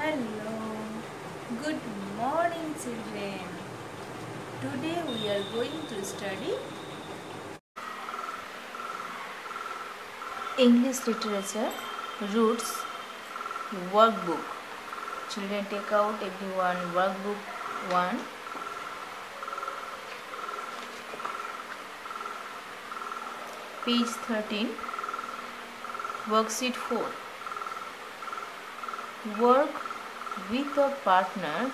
Hello, good morning children. Today we are going to study English Literature Roots Workbook. Children, take out everyone Workbook 1. Page 13, Worksheet 4. Work with a partner.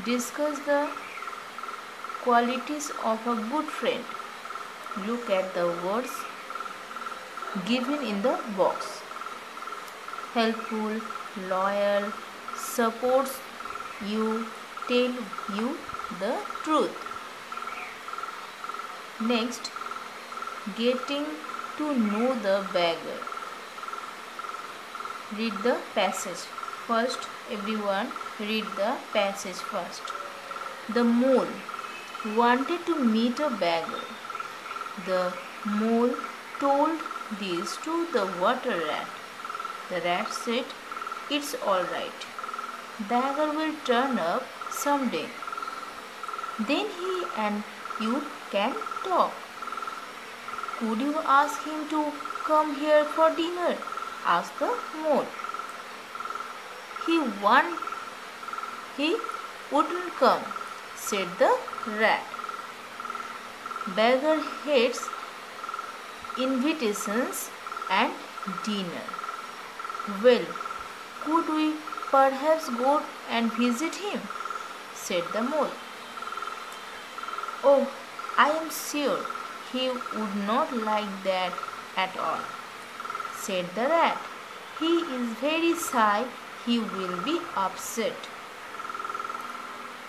Discuss the qualities of a good friend. Look at the words given in the box. Helpful, loyal, supports you, tell you the truth. Next, getting to know the beggar. Read the passage. First, everyone read the passage first. The mole wanted to meet a beggar. The mole told this to the water rat. The rat said, "It's all right. Beggar will turn up someday. Then he and you can talk." "Could you ask him to come here for dinner?" asked the mole. He wouldn't come," said the rat. "Beggar hates invitations and dinner." "Well, could we perhaps go and visit him?" said the mole. "Oh, I am sure he would not like that at all," said the rat. "He is very shy. He will be upset."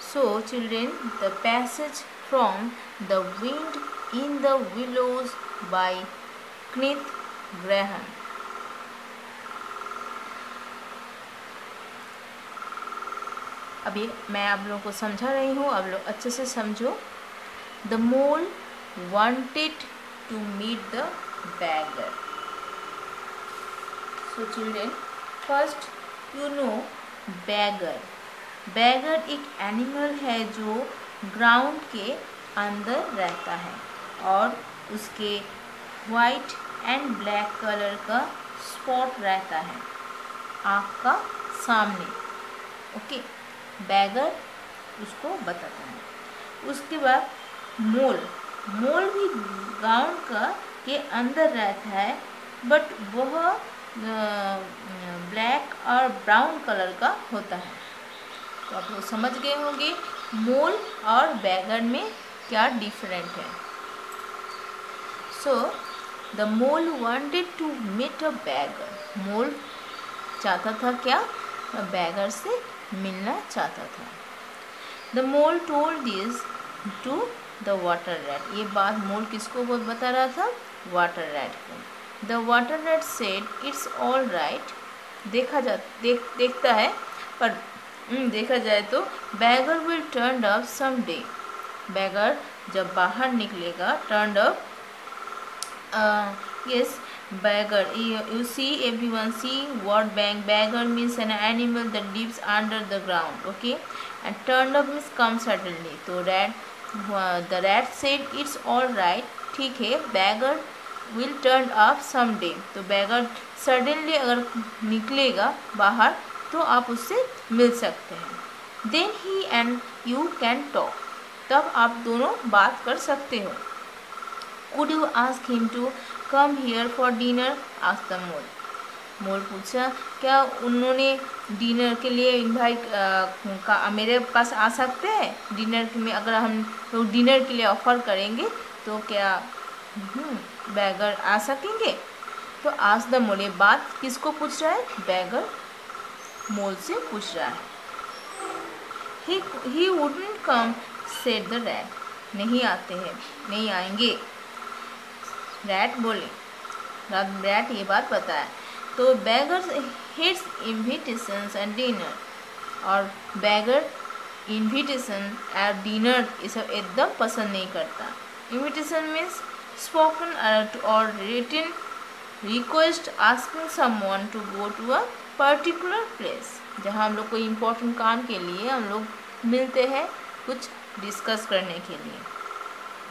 So, children, the passage from The Wind in the Willows by Kenneth Grahame. अभी मैं आप लोगों को समझा रही हूँ, आप लोग अच्छे से समझो. The mole wanted to meet the beggar. So children, first you know beggar. beggar एक एनिमल है जो ग्राउंड के अंदर रहता है और उसके वाइट एंड ब्लैक कलर का स्पॉट रहता है आँख का सामने. ओके, beggar उसको बताता है. उसके बाद मोल भी ग्राउंड का के अंदर रहता है बट वह ब्लैक और ब्राउन कलर का होता है. तो आप लोग समझ गए होंगे मोल और beggar में क्या डिफरेंट है. So the mole wanted to meet a beggar. Mole चाहता था क्या? beggar से मिलना चाहता था. The mole told this to the water rat. ये बात मोल किसको बता रहा था? वाटर रैट को. The water rat said, "it's all right." देखता है पर देखा जाए तो beggar will turn up someday. beggar जब बाहर निकलेगा, turned up. Yes, beggar. You see, everyone see what beggar means an animal that lives under the ground. Okay, and turned up means come suddenly. तो the rat said, "It's all right." ठीक है, beggar will turn up someday. तो beggar suddenly अगर निकलेगा बाहर तो आप उससे मिल सकते हैं. Then he and you can talk. तब आप दोनों बात कर सकते हो. Could you ask him to come here for dinner? asked the mole. मोल पूछा, क्या उन्होंने डिनर के लिए इनवाइट मेरे पास आ सकते हैं डिनर में? अगर हम लोग डिनर के लिए ऑफर करेंगे तो क्या beggar आ सकेंगे? तो ask the mole. ये बात किसको पूछ रहा है? beggar मोल से पूछ रहा है. He wouldn't come, said the rat. नहीं आते हैं, नहीं आएंगे, रैट बोले. रैट ये बात बताया. तो beggar hates invitations and dinner. और beggar invitation और dinner ये सब एकदम पसंद नहीं करता. Invitation means spoken or written request asking someone to go to a particular place, जहाँ हम लोग कोई इम्पोर्टेंट काम के लिए हम लोग मिलते हैं कुछ डिस्कस करने के लिए,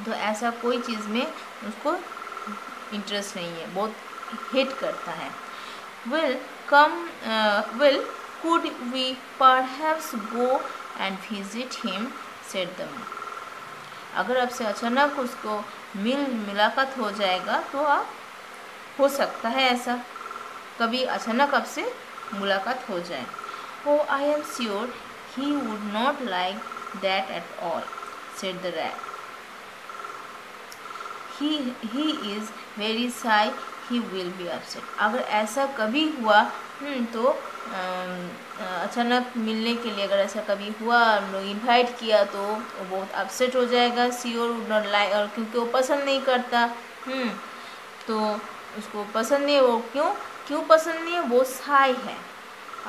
तो ऐसा कोई चीज़ में उसको इंटरेस्ट नहीं है, बहुत हेट करता है। Will could we perhaps go and visit him, said the man. अगर आपसे अचानक उसको मुलाकात हो जाएगा तो आप हो सकता है ऐसा कभी अचानक आपसे मुलाकात हो जाए। Oh, I am sure he would not like that at all, said the rat. He is very shy, he will be upset. अगर ऐसा कभी हुआ तो अचानक मिलने के लिए अगर ऐसा कभी हुआ, हम लोग इन्वाइट किया तो वो बहुत अपसेट हो जाएगा। श्योर वुड नॉट लाइक, और क्योंकि वो पसंद नहीं करता, तो उसको पसंद नहीं है। वो क्यों पसंद नहीं है? वो शाय है।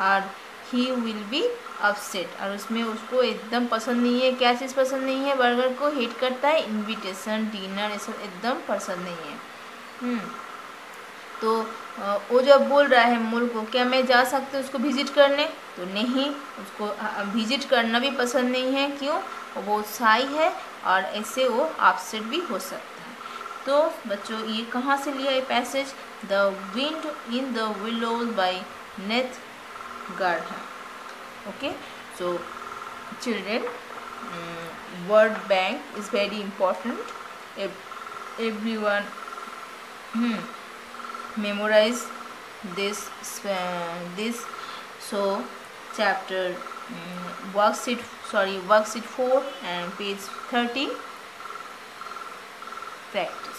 और ही विल बी अपसेट, और उसमें उसको एकदम पसंद नहीं है। क्या चीज़ पसंद नहीं है? बर्गर को हेट करता है। इनविटेशन, डिनर, ये सब एकदम पसंद नहीं है। तो वो जब बोल रहा है मोल को, क्या मैं जा सकती हूँ उसको विजिट करने? तो नहीं, उसको विजिट करना भी पसंद नहीं है। क्यों? वो बहुत शाय है और ऐसे वो अपसेट भी हो सकता है। तो बच्चों, ये कहाँ से लिया ये passage? The wind in the willows by Neth Garden. Okay, so children, word bank is very important. Everyone memorize this. So chapter worksheet 4 and page 30 practice.